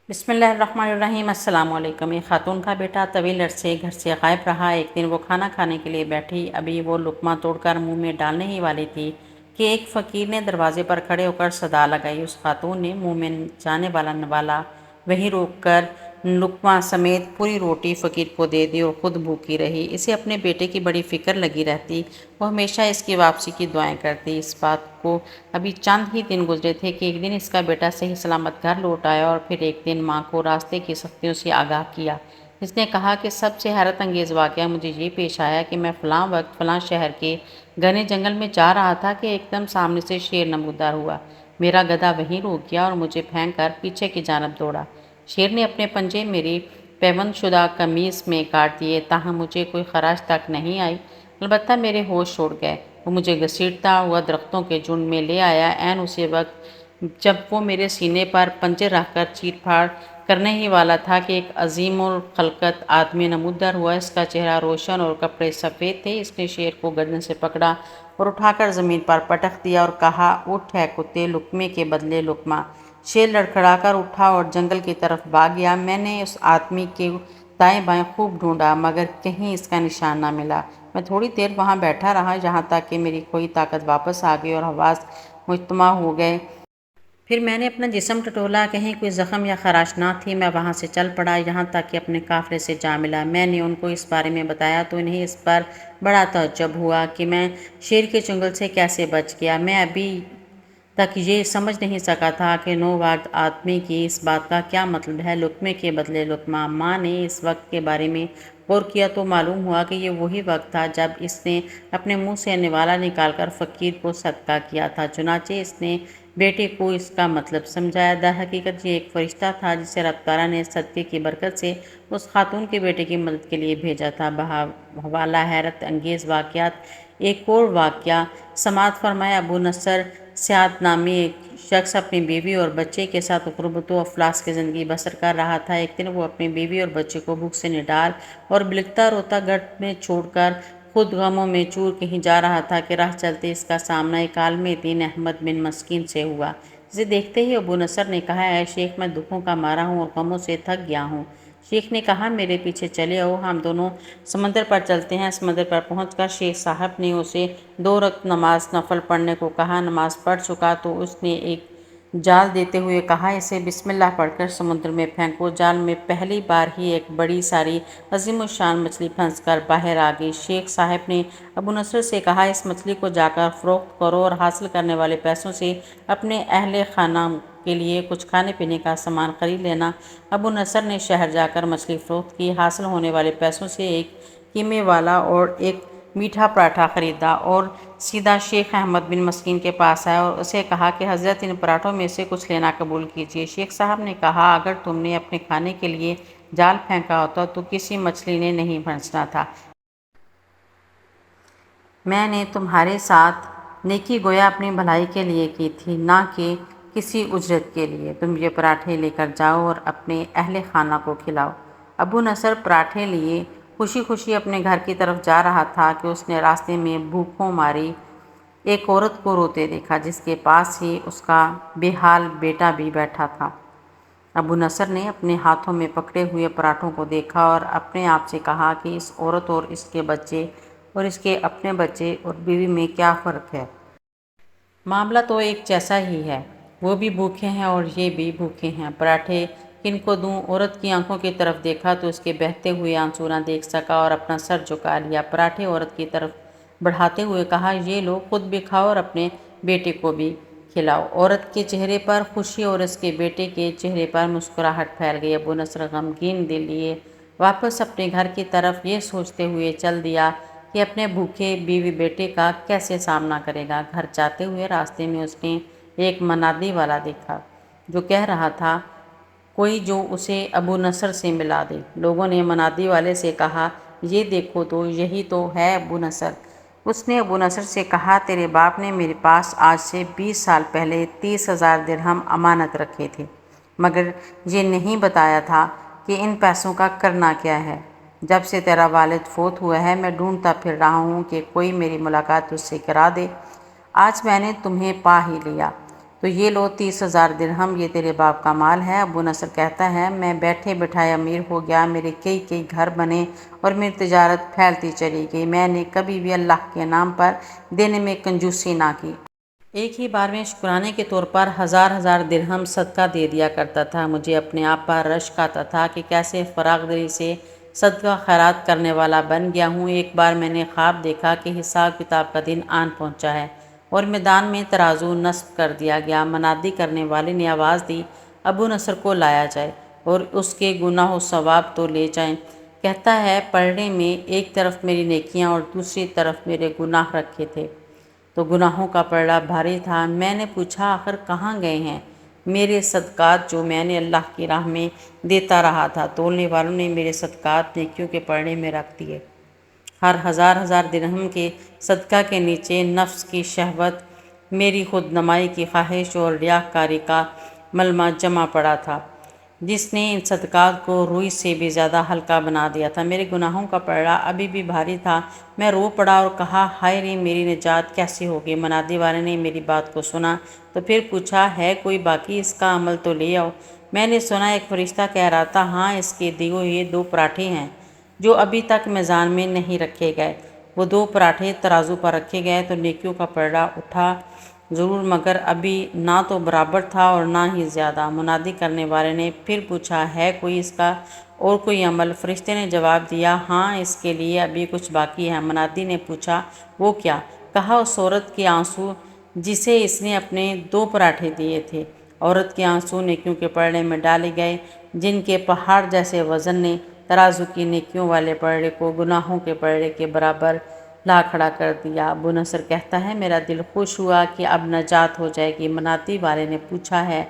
بسم اللہ الرحمن الرحیم۔ السلام علیکم۔ ایک خاتون کا بیٹا طویل عرصے گھر سے غائب رہا۔ ایک دن وہ کھانا کھانے کے لیے بیٹھی، ابھی وہ لقمہ توڑ کر منہ میں ڈالنے ہی والی تھی کہ ایک فقیر نے دروازے پر کھڑے ہو کر صدا لگائی۔ اس خاتون نے منہ میں جانے والا نوالا وہیں روک کر لقمہ سمیت پوری روٹی فقیر کو دے دی اور خود بھوکی رہی۔ اسے اپنے بیٹے کی بڑی فکر لگی رہتی، وہ ہمیشہ اس کی واپسی کی دعائیں کرتی۔ اس بات کو ابھی چند ہی دن گزرے تھے کہ ایک دن اس کا بیٹا صحیح سلامت گھر لوٹ آیا اور پھر ایک دن ماں کو راستے کی سختیوں سے آگاہ کیا۔ اس نے کہا کہ سب سے حیرت انگیز واقعہ مجھے یہ پیش آیا کہ میں فلاں وقت فلاں شہر کے گھنے جنگل میں جا رہا تھا کہ ایک دم سامنے سے شیر نمودار ہوا۔ میرا گدھا وہیں رک گیا اور مجھے پھینک کر پیچھے کی جانب دوڑا۔ شیر نے اپنے پنجے میری پیوند شدہ قمیص میں کاٹ دیے، تاہم مجھے کوئی خراش تک نہیں آئی، البتہ میرے ہوش اڑ گئے۔ وہ مجھے گھسیٹتا ہوا درختوں کے جھنڈ میں لے آیا، عین اسی وقت جب وہ میرے سینے پر پنجے رکھ کر چیر پھاڑ کرنے ہی والا تھا کہ ایک عظیم الخلقت آدمی نمودار ہوا۔ اس کا چہرہ روشن اور کپڑے سفید تھے۔ اس نے شیر کو گردن سے پکڑا اور اٹھا کر زمین پر پٹک دیا اور کہا، اٹھ اے کتے، لقمے کے بدلے لقمہ۔ شیر لڑکھڑا کر اٹھا اور جنگل کی طرف بھاگ گیا۔ میں نے اس آدمی کے دائیں بائیں خوب ڈھونڈا مگر کہیں اس کا نشان نہ ملا۔ میں تھوڑی دیر وہاں بیٹھا رہا، یہاں تک کہ میری کھوئی طاقت واپس آ گئی اور حواس مجتمع ہو گئے۔ پھر میں نے اپنا جسم ٹٹولا، کہیں کوئی زخم یا خراش نہ تھی۔ میں وہاں سے چل پڑا، یہاں تک کہ اپنے قافلے سے جا ملا۔ میں نے ان کو اس بارے میں بتایا تو انہیں اس پر بڑا تعجب ہوا کہ میں شیر کے چنگل سے کیسے بچ گیا۔ میں ابھی تک یہ سمجھ نہیں سکا تھا کہ نوآباد آدمی کی اس بات کا کیا مطلب ہے، لقمے کے بدلے لقمہ۔ ماں نے اس وقت کے بارے میں غور کیا تو معلوم ہوا کہ یہ وہی وقت تھا جب اس نے اپنے منہ سے نوالا نکال کر فقیر کو صدقہ کیا تھا۔ چنانچہ اس نے بیٹے کو اس کا مطلب سمجھایا۔ در حقیقت یہ ایک فرشتہ تھا جسے رب تعالیٰ نے صدقے کی برکت سے اس خاتون کے بیٹے کی مدد کے لیے بھیجا تھا۔ بحوالہ حیرت انگیز واقعات ایک اور واقعہ سماعت فرمائے۔ ابو نصر سعد نامی ایک شخص اپنی بیوی اور بچے کے ساتھ غربت و افلاس کی زندگی بسر کر رہا تھا۔ ایک دن وہ اپنی بیوی اور بچے کو بھوک سے نڈال اور بلکتا روتا گھر میں چھوڑ کر خود غموں میں چور کہیں جا رہا تھا کہ راہ چلتے اس کا سامنا ایک عالم دین احمد بن مسکین سے ہوا۔ اسے دیکھتے ہی ابو نصر نے کہا، اے شیخ، میں دکھوں کا مارا ہوں اور غموں سے تھک گیا ہوں۔ شیخ نے کہا، میرے پیچھے چلے آؤ، ہم دونوں سمندر پر چلتے ہیں۔ سمندر پر پہنچ کر شیخ صاحب نے اسے 2 رکعت نماز نفل پڑھنے کو کہا۔ نماز پڑھ چکا تو اس نے ایک جال دیتے ہوئے کہا، اسے بسم اللہ پڑھ کر سمندر میں پھینکو۔ جال میں پہلی بار ہی ایک بڑی ساری عظیم الشان مچھلی پھنس کر باہر آ گئی۔ شیخ صاحب نے ابو نصر سے کہا، اس مچھلی کو جا کر فروخت کرو اور حاصل کرنے والے پیسوں سے اپنے اہل خانہ کے لیے کچھ کھانے پینے کا سامان خرید لینا۔ ابو نصر نے شہر جا کر مچھلی فروخت کی، حاصل ہونے والے پیسوں سے ایک قیمے والا اور ایک میٹھا پراٹھا خریدا اور سیدھا شیخ احمد بن مسکین کے پاس آیا اور اسے کہا کہ حضرت، ان پراٹھوں میں سے کچھ لینا قبول کیجیے۔ شیخ صاحب نے کہا، اگر تم نے اپنے کھانے کے لیے جال پھینکا ہوتا تو کسی مچھلی نے نہیں پھنسنا تھا۔ میں نے تمہارے ساتھ نیکی گویا اپنی بھلائی کے لیے کی تھی، نہ کہ کسی اجرت کے لیے۔ تم یہ پراٹھے لے کر جاؤ اور اپنے اہل خانہ کو کھلاؤ۔ ابو نصر پراٹھے لیے خوشی خوشی اپنے گھر کی طرف جا رہا تھا کہ اس نے راستے میں بھوکوں ماری ایک عورت کو روتے دیکھا، جس کے پاس ہی اس کا بے حال بیٹا بھی بیٹھا تھا۔ ابو نصر نے اپنے ہاتھوں میں پکڑے ہوئے پراٹھوں کو دیکھا اور اپنے آپ سے کہا کہ اس عورت اور اس کے بچے اور اس کے اپنے بچے اور بیوی میں کیا فرق ہے؟ معاملہ تو ایک جیسا ہی ہے، وہ بھی بھوکے ہیں اور یہ بھی بھوکے ہیں۔ پراٹھے کن کو دوں؟ عورت کی آنکھوں کی طرف دیکھا تو اس کے بہتے ہوئے آنسو نہ دیکھ سکا اور اپنا سر جھکا لیا۔ پراٹھے عورت کی طرف بڑھاتے ہوئے کہا، یہ لو، خود بھی کھاؤ اور اپنے بیٹے کو بھی کھلاؤ۔ عورت کے چہرے پر خوشی اور اس کے بیٹے کے چہرے پر مسکراہٹ پھیل گئی۔ ابو نصر غمگین دل لیے واپس اپنے گھر کی طرف یہ سوچتے ہوئے چل دیا کہ اپنے بھوکے بیوی بیٹے کا کیسے سامنا کرے گا۔ گھر جاتے ہوئے راستے میں اس نے ایک منادی والا دیکھا جو کہہ رہا تھا، کوئی جو اسے ابو نصر سے ملا دے۔ لوگوں نے منادی والے سے کہا، یہ دیکھو تو، یہی تو ہے ابو نصر۔ اس نے ابو نصر سے کہا، تیرے باپ نے میرے پاس آج سے 20 سال پہلے 30,000 درہم امانت رکھے تھے، مگر یہ نہیں بتایا تھا کہ ان پیسوں کا کرنا کیا ہے۔ جب سے تیرا والد فوت ہوا ہے میں ڈھونڈتا پھر رہا ہوں کہ کوئی میری ملاقات تجھ سے کرا دے۔ آج میں نے تمہیں پا ہی لیا۔ تو یہ لو 30,000 درہم، یہ تیرے باپ کا مال ہے۔ ابو نصر کہتا ہے میں بیٹھے بٹھائے امیر ہو گیا، میرے کئی گھر بنے اور میری تجارت پھیلتی چلی گئی، میں نے کبھی بھی اللہ کے نام پر دینے میں کنجوسی نہ کی۔ ایک ہی بار میں شکرانے کے طور پر ہزار درہم صدقہ دے دیا کرتا تھا۔ مجھے اپنے آپ پر رشک آتا تھا کہ کیسے فراغ دلی سے صدقہ خیرات کرنے والا بن گیا ہوں۔ ایک بار میں نے خواب دیکھا کہ حساب کتاب کا دن آن پہنچا ہے اور میدان میں ترازو نصب کر دیا گیا۔ منادی کرنے والے نے آواز دی ابو نصر کو لایا جائے اور اس کے گناہ و ثواب تو لے جائیں۔ کہتا ہے پلڑے میں ایک طرف میری نیکیاں اور دوسری طرف میرے گناہ رکھے تھے تو گناہوں کا پلڑا بھاری تھا۔ میں نے پوچھا آخر کہاں گئے ہیں میرے صدقات جو میں نے اللہ کی راہ میں دیتا رہا تھا؟ تولنے والوں نے میرے صدقات نیکیوں کے پلڑے میں رکھ دیے۔ ہر ہزار درہم کے صدقہ کے نیچے نفس کی شہوت، میری خود نمائی کی خواہش اور ریاکاری کا ملمہ جمع پڑا تھا، جس نے ان صدقات کو روئی سے بھی زیادہ ہلکا بنا دیا تھا۔ میرے گناہوں کا پلڑا ابھی بھی بھاری تھا۔ میں رو پڑا اور کہا ہائے رے میری نجات کیسے ہوگی؟ منادی والے نے میری بات کو سنا تو پھر پوچھا ہے کوئی باقی؟ اس کا عمل تو لے آؤ۔ میں نے سنا ایک فرشتہ کہہ رہا تھا ہاں اس کے دیے ہوئے 2 پراٹھے ہیں جو ابھی تک میزان میں نہیں رکھے گئے۔ وہ 2 پراٹھے ترازو پر رکھے گئے تو نیکیوں کا پلڑا اٹھا ضرور، مگر ابھی نہ تو برابر تھا اور نہ ہی زیادہ۔ منادی کرنے والے نے پھر پوچھا ہے کوئی اس کا اور کوئی عمل؟ فرشتے نے جواب دیا ہاں اس کے لیے ابھی کچھ باقی ہے۔ منادی نے پوچھا وہ کیا؟ کہا اس عورت کے آنسو جسے اس نے اپنے 2 پراٹھے دیے تھے۔ عورت کے آنسو نیکیوں کے پلڑے میں ڈالے گئے جن کے پہاڑ جیسے وزن نے ترازو کی نیکیوں والے پلڑے کو گناہوں کے پلڑے کے برابر لا کھڑا کر دیا۔ ابو نصر کہتا ہے میرا دل خوش ہوا کہ اب نجات ہو جائے گی۔ منادی والے نے پوچھا ہے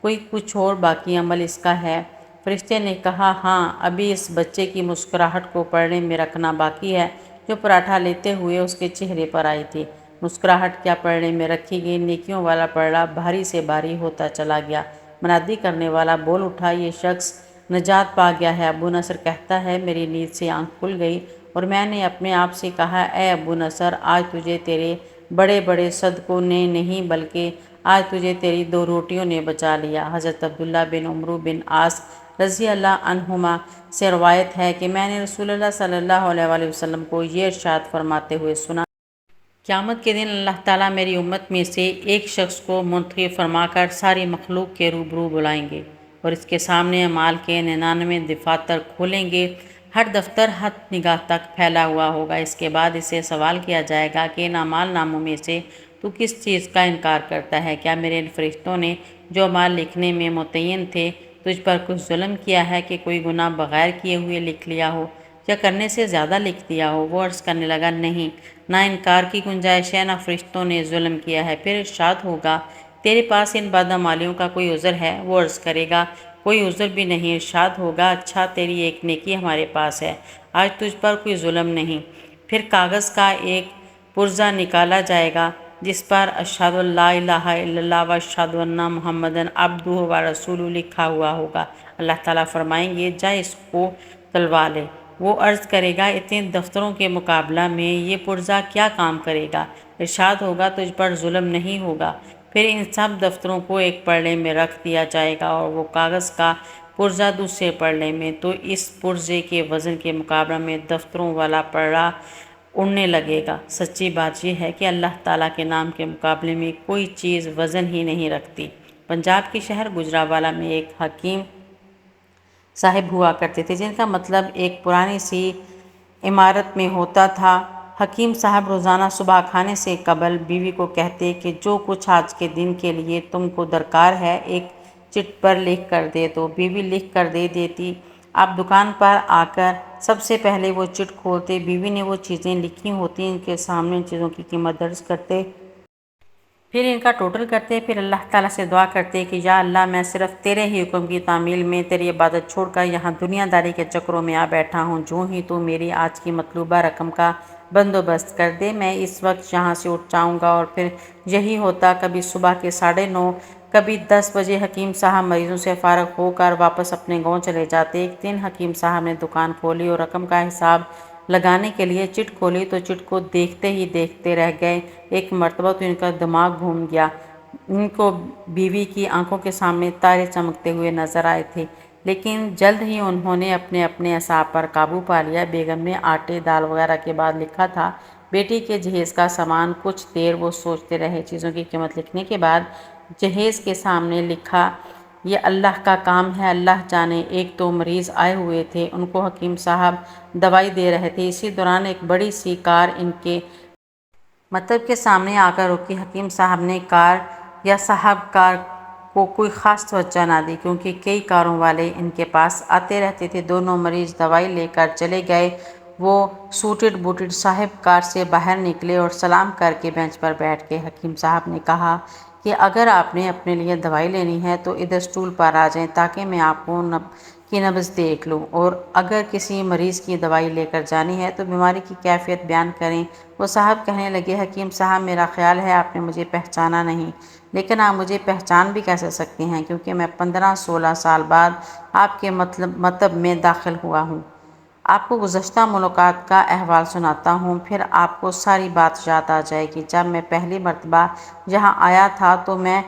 کوئی کچھ اور باقی عمل اس کا ہے؟ فرشتے نے کہا ہاں ابھی اس بچے کی مسکراہٹ کو پلڑے میں رکھنا باقی ہے جو پراٹھا لیتے ہوئے اس کے چہرے پر آئی تھی۔ مسکراہٹ کیا پلڑے میں رکھی گئی، نیکیوں والا پلڑا بھاری سے بھاری ہوتا چلا گیا۔ منادی کرنے والا بول اٹھا یہ شخص نجات پا گیا ہے۔ ابو نصر کہتا ہے میری نیند سے آنکھ کھل گئی اور میں نے اپنے آپ سے کہا اے ابو نصر آج تجھے تیرے بڑے صدقوں نے نہیں بلکہ آج تجھے تیری 2 روٹیوں نے بچا لیا۔ حضرت عبداللہ بن عمرو بن عاص رضی اللہ عنہما سے روایت ہے کہ میں نے رسول اللہ صلی اللہ علیہ وسلم کو یہ ارشاد فرماتے ہوئے سنا قیامت کے دن اللہ تعالیٰ میری امت میں سے ایک شخص کو منتخب فرما کر ساری مخلوق کے روبرو بلائیں گے اور اس کے سامنے اعمال کے 99 دفاتر کھولیں گے۔ ہر دفتر حد نگاہ تک پھیلا ہوا ہوگا۔ اس کے بعد اسے سوال کیا جائے گا کہ ان اعمال ناموں میں سے تو کس چیز کا انکار کرتا ہے؟ کیا میرے ان فرشتوں نے جو اعمال لکھنے میں متعین تھے تجھ پر کچھ ظلم کیا ہے کہ کوئی گناہ بغیر کیے ہوئے لکھ لیا ہو یا کرنے سے زیادہ لکھ دیا ہو؟ وہ عرض کرنے لگا نہیں، نہ انکار کی گنجائش ہے، نہ فرشتوں نے ظلم کیا ہے۔ پھر ارشاد ہوگا تیرے پاس ان بدعمالیوں کا کوئی عذر ہے؟ وہ عرض کرے گا کوئی عذر بھی نہیں۔ ارشاد ہوگا اچھا تیری ایک نیکی ہمارے پاس ہے، آج تجھ پر کوئی ظلم نہیں۔ پھر کاغذ کا ایک پرزہ نکالا جائے گا جس پر اشہد ان لا الہ الا اللہ و اشہد ان محمدًا عبدہ و رسولہ لکھا ہوا ہوگا۔ اللہ تعالیٰ فرمائیں گے جا اس کو تلوا لے۔ وہ عرض کرے گا اتنے دفتروں کے مقابلہ میں یہ پرزہ کیا کام کرے گا؟ ارشاد ہوگا تجھ پر ظلم نہیں ہوگا۔ پھر ان سب دفتروں کو ایک پلڑے میں رکھ دیا جائے گا اور وہ کاغذ کا پرزہ دوسرے پلڑے میں، تو اس پرزے کے وزن کے مقابلہ میں دفتروں والا پلڑا اڑنے لگے گا۔ سچی بات یہ ہے کہ اللہ تعالیٰ کے نام کے مقابلے میں کوئی چیز وزن ہی نہیں رکھتی۔ پنجاب کے شہر گجرانوالہ میں ایک حکیم صاحب ہوا کرتے تھے جن کا مطلب ایک پرانی سی عمارت میں ہوتا تھا۔ حکیم صاحب روزانہ صبح کھانے سے قبل بیوی کو کہتے کہ جو کچھ آج کے دن کے لیے تم کو درکار ہے ایک چٹ پر لکھ کر دے دو۔ بیوی لکھ کر دے دیتی۔ آپ دکان پر آ کر سب سے پہلے وہ چٹ کھولتے، بیوی نے وہ چیزیں لکھی ہوتی ان کے سامنے ان چیزوں کی قیمت درج کرتے، پھر ان کا ٹوٹل کرتے، پھر اللہ تعالیٰ سے دعا کرتے کہ یا اللہ میں صرف تیرے ہی حکم کی تعمیل میں تیری عبادت چھوڑ کر یہاں دنیا داری کے چکروں میں آ بیٹھا ہوں، جو ہی تو میری آج کی مطلوبہ رقم کا بندوبست کر دے میں اس وقت یہاں سے اٹھ جاؤں گا۔ اور پھر یہی ہوتا، کبھی صبح کے 9:30 کبھی 10 بجے حکیم صاحب مریضوں سے فارغ ہو کر واپس اپنے گاؤں چلے جاتے۔ ایک دن حکیم صاحب نے دکان کھولی اور رقم کا حساب لگانے کے لیے چٹ کھولی تو چٹ کو دیکھتے ہی دیکھتے رہ گئے۔ ایک مرتبہ تو ان کا دماغ گھوم گیا، ان کو بیوی کی آنکھوں کے سامنے تارے چمکتے ہوئے نظر آئے تھے، لیکن جلد ہی انہوں نے اپنے اعصاب پر قابو پا لیا۔ بیگم نے آٹے دال وغیرہ کے بعد لکھا تھا، بیٹی کے جہیز کا سامان۔ کچھ دیر وہ سوچتے رہے۔ چیزوں کی قیمت لکھنے کے بعد جہیز کے سامنے لکھا، یہ اللہ کا کام ہے، اللہ جانے۔ ایک دو مریض آئے ہوئے تھے، ان کو حکیم صاحب دوائی دے رہے تھے۔ اسی دوران ایک بڑی سی کار ان کے مکتب کے سامنے آ کر رکی۔ حکیم صاحب نے کار یا صاحب کار کو کوئی خاص توجہ نہ دی، کیونکہ کئی کاروں والے ان کے پاس آتے رہتے تھے۔ دونوں مریض دوائی لے کر چلے گئے۔ وہ سوٹڈ بوٹڈ صاحب کار سے باہر نکلے اور سلام کر کے بینچ پر بیٹھ گئے۔ حکیم صاحب نے کہا کہ اگر آپ نے اپنے لیے دوائی لینی ہے تو ادھر اسٹول پر آ جائیں تاکہ میں آپ کی نبض دیکھ لوں، اور اگر کسی مریض کی دوائی لے کر جانی ہے تو بیماری کی کیفیت بیان کریں۔ وہ صاحب کہنے لگے، حکیم صاحب میرا خیال ہے آپ نے مجھے پہچانا نہیں، لیکن آپ مجھے پہچان بھی کیسے سکتے ہیں، کیونکہ میں 15-16 سال بعد آپ کے مکتب میں داخل ہوا ہوں۔ آپ کو گزشتہ ملاقات کا احوال سناتا ہوں، پھر آپ کو ساری بات یاد آ جائے گی۔ جب میں پہلی مرتبہ یہاں آیا تھا تو میں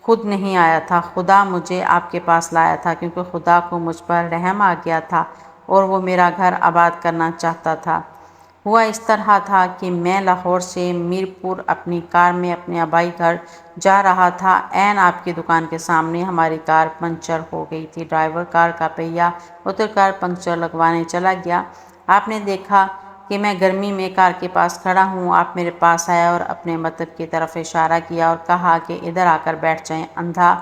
خود نہیں آیا تھا، خدا مجھے آپ کے پاس لایا تھا، کیونکہ خدا کو مجھ پر رحم آ گیا تھا اور وہ میرا گھر آباد کرنا چاہتا تھا۔ ہوا اس طرح تھا کہ میں لاہور سے میرپور اپنی کار میں اپنے آبائی گھر جا رہا تھا۔ عین آپ کی دکان کے سامنے ہماری کار پنچر ہو گئی تھی۔ ڈرائیور کار کا پہیہ اتر کر پنچر لگوانے چلا گیا۔ آپ نے دیکھا کہ میں گرمی میں کار کے پاس کھڑا ہوں۔ آپ میرے پاس آئے اور اپنے مکتب کی طرف اشارہ کیا اور کہا کہ ادھر آ کر بیٹھ جائیں، اندھا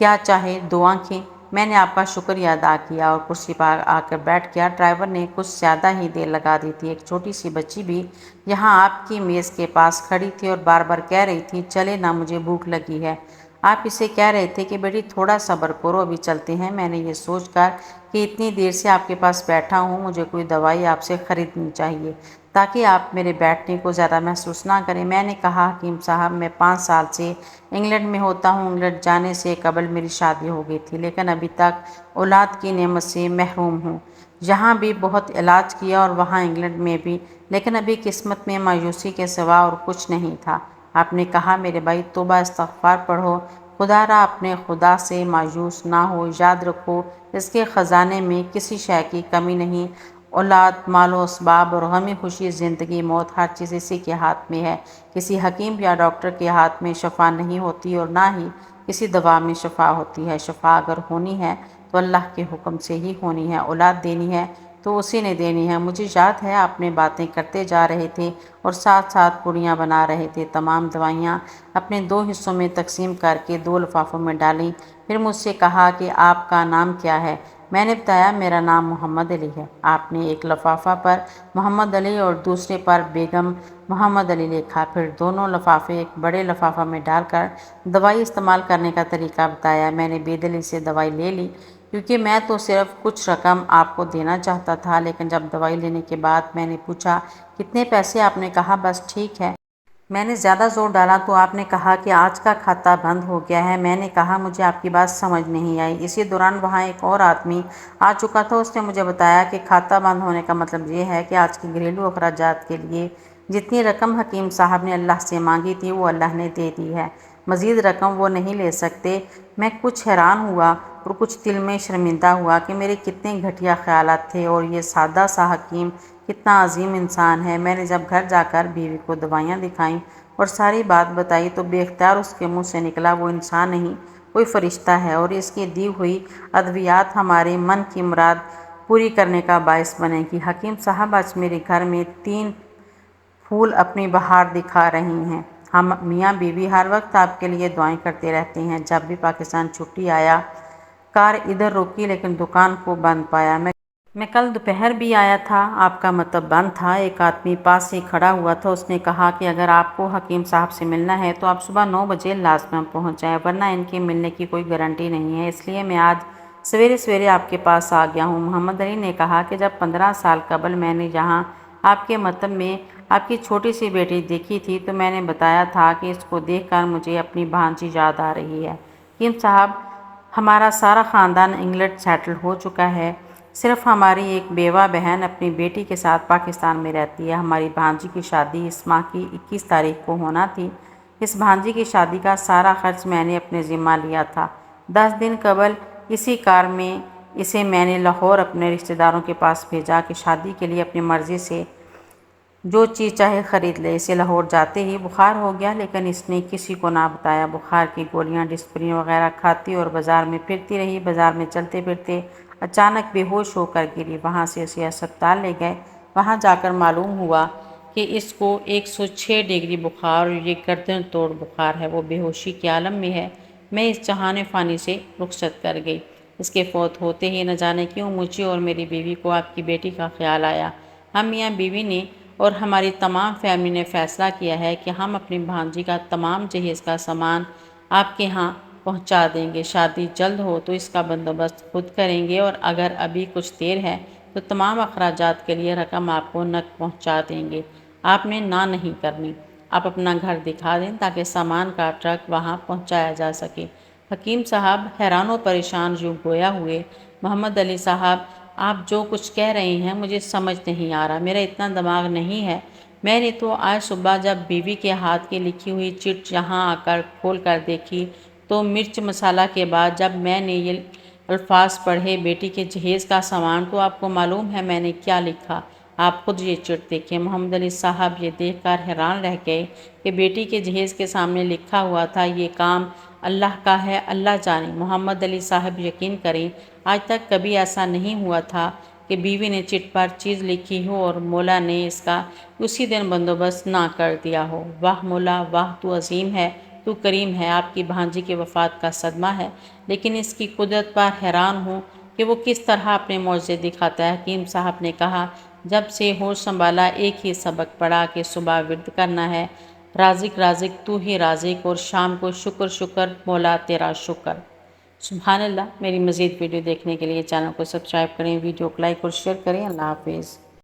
کیا چاہے دو آنکھیں۔ میں نے آپ کا شکریہ ادا کیا اور کرسی پر آ کر بیٹھ گیا۔ ڈرائیور نے کچھ زیادہ ہی دیر لگا دی تھی۔ ایک چھوٹی سی بچی بھی یہاں آپ کی میز کے پاس کھڑی تھی اور بار بار کہہ رہی تھی، چلے نا، مجھے بھوک لگی ہے۔ آپ اسے کہہ رہے تھے کہ بیٹی تھوڑا صبر کرو، ابھی چلتے ہیں۔ میں نے یہ سوچ کر کہ اتنی دیر سے آپ کے پاس بیٹھا ہوں، مجھے کوئی دوائی آپ سے خریدنی چاہیے تاکہ آپ میرے بیٹھنے کو زیادہ محسوس نہ کریں۔ میں نے کہا، حکیم صاحب میں 5 سال سے انگلینڈ میں ہوتا ہوں۔ انگلینڈ جانے سے قبل میری شادی ہو گئی تھی، لیکن ابھی تک اولاد کی نعمت سے محروم ہوں۔ یہاں بھی بہت علاج کیا اور وہاں انگلینڈ میں بھی، لیکن ابھی قسمت میں مایوسی کے سوا اور کچھ نہیں تھا۔ آپ نے کہا، میرے بھائی توبہ استغفار پڑھو، خدا را اپنے خدا سے مایوس نہ ہو، یاد رکھو اس کے خزانے میں کسی شے کی کمی نہیں۔ اولاد، مال و اسباب اور غم خوشی، زندگی موت، ہر چیز اسی کے ہاتھ میں ہے۔ کسی حکیم یا ڈاکٹر کے ہاتھ میں شفا نہیں ہوتی اور نہ ہی کسی دوا میں شفا ہوتی ہے۔ شفا اگر ہونی ہے تو اللہ کے حکم سے ہی ہونی ہے۔ اولاد دینی ہے تو اسی نے دینی ہے۔ مجھے یاد ہے آپ نے باتیں کرتے جا رہے تھے اور ساتھ ساتھ پوڑیاں بنا رہے تھے۔ تمام دوائیاں اپنے 2 حصوں میں تقسیم کر کے 2 لفافوں میں ڈالیں۔ پھر مجھ سے کہا کہ آپ کا نام کیا ہے؟ میں نے بتایا، میرا نام محمد علی ہے۔ آپ نے ایک لفافہ پر محمد علی اور دوسرے پر بیگم محمد علی لکھا، پھر دونوں لفافے ایک بڑے لفافہ میں ڈال کر دوائی استعمال کرنے کا طریقہ بتایا۔ میں نے بے دلی سے دوائی لے لی، کیونکہ میں تو صرف کچھ رقم آپ کو دینا چاہتا تھا، لیکن جب دوائی لینے کے بعد میں نے پوچھا کتنے پیسے، آپ نے کہا بس ٹھیک ہے۔ میں نے زیادہ زور ڈالا تو آپ نے کہا کہ آج کا کھاتا بند ہو گیا ہے۔ میں نے کہا، مجھے آپ کی بات سمجھ نہیں آئی۔ اسی دوران وہاں ایک اور آدمی آ چکا تھا۔ اس نے مجھے بتایا کہ کھاتا بند ہونے کا مطلب یہ ہے کہ آج کے گھریلو اخراجات کے لیے جتنی رقم حکیم صاحب نے اللہ سے مانگی تھی وہ اللہ نے دے دی ہے، مزید رقم وہ نہیں لے سکتے۔ میں کچھ حیران ہوا اور کچھ دل میں شرمندہ ہوا کہ میرے کتنے گھٹیا خیالات تھے اور یہ سادہ سا حکیم کتنا عظیم انسان ہے۔ میں نے جب گھر جا کر بیوی کو دوائیاں دکھائیں اور ساری بات بتائی تو بے اختیار اس کے منہ سے نکلا، وہ انسان نہیں، کوئی فرشتہ ہے، اور اس کی دی ہوئی ادویات ہمارے من کی مراد پوری کرنے کا باعث بنے گی۔ حکیم صاحب آج میرے گھر میں 3 پھول اپنی بہار دکھا رہی ہیں۔ ہم میاں بیوی ہر وقت آپ کے لیے دعائیں کرتے رہتے ہیں۔ جب بھی پاکستان چھٹی آیا، کار ادھر روکی لیکن دکان کو بند پایا۔ میں کل دوپہر بھی آیا تھا، آپ کا مکتب بند تھا۔ ایک آدمی پاس ہی کھڑا ہوا تھا، اس نے کہا کہ اگر آپ کو حکیم صاحب سے ملنا ہے تو آپ صبح 9 بجے لازماً پہنچ جائیں، ورنہ ان کے ملنے کی کوئی گارنٹی نہیں ہے، اس لیے میں آج سویرے سویرے آپ کے پاس آ گیا ہوں۔ محمد علی نے کہا کہ جب 15 سال قبل میں نے یہاں آپ کے مکتب میں آپ کی چھوٹی سی بیٹی دیکھی تھی تو میں نے بتایا تھا کہ اس کو دیکھ کر مجھے اپنی بھانجی یاد آ رہی ہے۔ حکیم صاحب، ہمارا سارا خاندان انگلینڈ سیٹل ہو چکا ہے، صرف ہماری ایک بیوہ بہن اپنی بیٹی کے ساتھ پاکستان میں رہتی ہے۔ ہماری بھانجی کی شادی اس ماہ کی 21 تاریخ کو ہونا تھی۔ اس بھانجی کی شادی کا سارا خرچ میں نے اپنے ذمہ لیا تھا۔ 10 دن قبل اسی کار میں اسے میں نے لاہور اپنے رشتہ داروں کے پاس بھیجا کہ شادی کے لیے اپنی مرضی سے جو چیز چاہے خرید لے۔ اسے لاہور جاتے ہی بخار ہو گیا، لیکن اس نے کسی کو نہ بتایا۔ بخار کی گولیاں ڈسپرین وغیرہ کھاتی اور بازار میں پھرتی رہی۔ بازار میں چلتے پھرتے اچانک بے ہوش ہو کر گری۔ وہاں سے اسے اسپتال لے گئے۔ وہاں جا کر معلوم ہوا کہ اس کو 106 ڈگری بخار اور یہ گردن توڑ بخار ہے۔ وہ بے ہوشی کے عالم میں ہے۔ میں اس جہان فانی سے رخصت کر گئی۔ اس کے فوت ہوتے ہی نہ جانے کیوں مجھے اور میری بیوی کو آپ کی بیٹی کا خیال آیا۔ ہم میاں بیوی نے اور ہماری تمام فیملی نے فیصلہ کیا ہے کہ ہم اپنی بھانجی کا تمام جہیز کا سامان آپ کے ہاں پہنچا دیں گے۔ شادی جلد ہو تو اس کا بندوبست خود کریں گے، اور اگر ابھی کچھ دیر ہے تو تمام اخراجات کے لیے رقم آپ کو نقد پہنچا دیں گے۔ آپ نے نہ نہیں کرنی۔ آپ اپنا گھر دکھا دیں تاکہ سامان کا ٹرک وہاں پہنچایا جا سکے۔ حکیم صاحب حیران و پریشان یوں گویا ہوئے، محمد علی صاحب آپ جو کچھ کہہ رہے ہیں مجھے سمجھ نہیں آ رہا، میرا اتنا دماغ نہیں ہے۔ میں نے تو آج صبح جب بیوی کے ہاتھ کی لکھی ہوئی چٹ یہاں آ کر کھول کر دیکھی تو مرچ مسالہ کے بعد جب میں نے یہ الفاظ پڑھے بیٹی کے جہیز کا سامان، تو آپ کو معلوم ہے میں نے کیا لکھا؟ آپ خود یہ چٹ دیکھیں۔ محمد علی صاحب یہ دیکھ کر حیران رہ گئے کہ بیٹی کے جہیز کے سامنے لکھا ہوا تھا یہ کام اللہ کا ہے، اللہ جانے۔ محمد علی صاحب یقین کریں آج تک کبھی ایسا نہیں ہوا تھا کہ بیوی نے چٹ پر چیز لکھی ہو اور مولا نے اس کا اسی دن بندوبست نہ کر دیا ہو۔ واہ مولا واہ، تو عظیم ہے، تو کریم ہے۔ آپ کی بھانجی کی وفات کا صدمہ ہے، لیکن اس کی قدرت پر حیران ہوں کہ وہ کس طرح اپنے معجزے دکھاتا ہے۔ حکیم صاحب نے کہا، جب سے ہوش سنبھالا ایک ہی سبق پڑھا کہ صبح ورد کرنا ہے، رازق رازق تو ہی رازق، اور شام کو شکر شکر مولا تیرا شکر۔ سبحان اللہ۔ میری مزید ویڈیو دیکھنے کے لیے چینل کو سبسکرائب کریں، ویڈیو کو لائک اور شیئر کریں۔ اللہ حافظ۔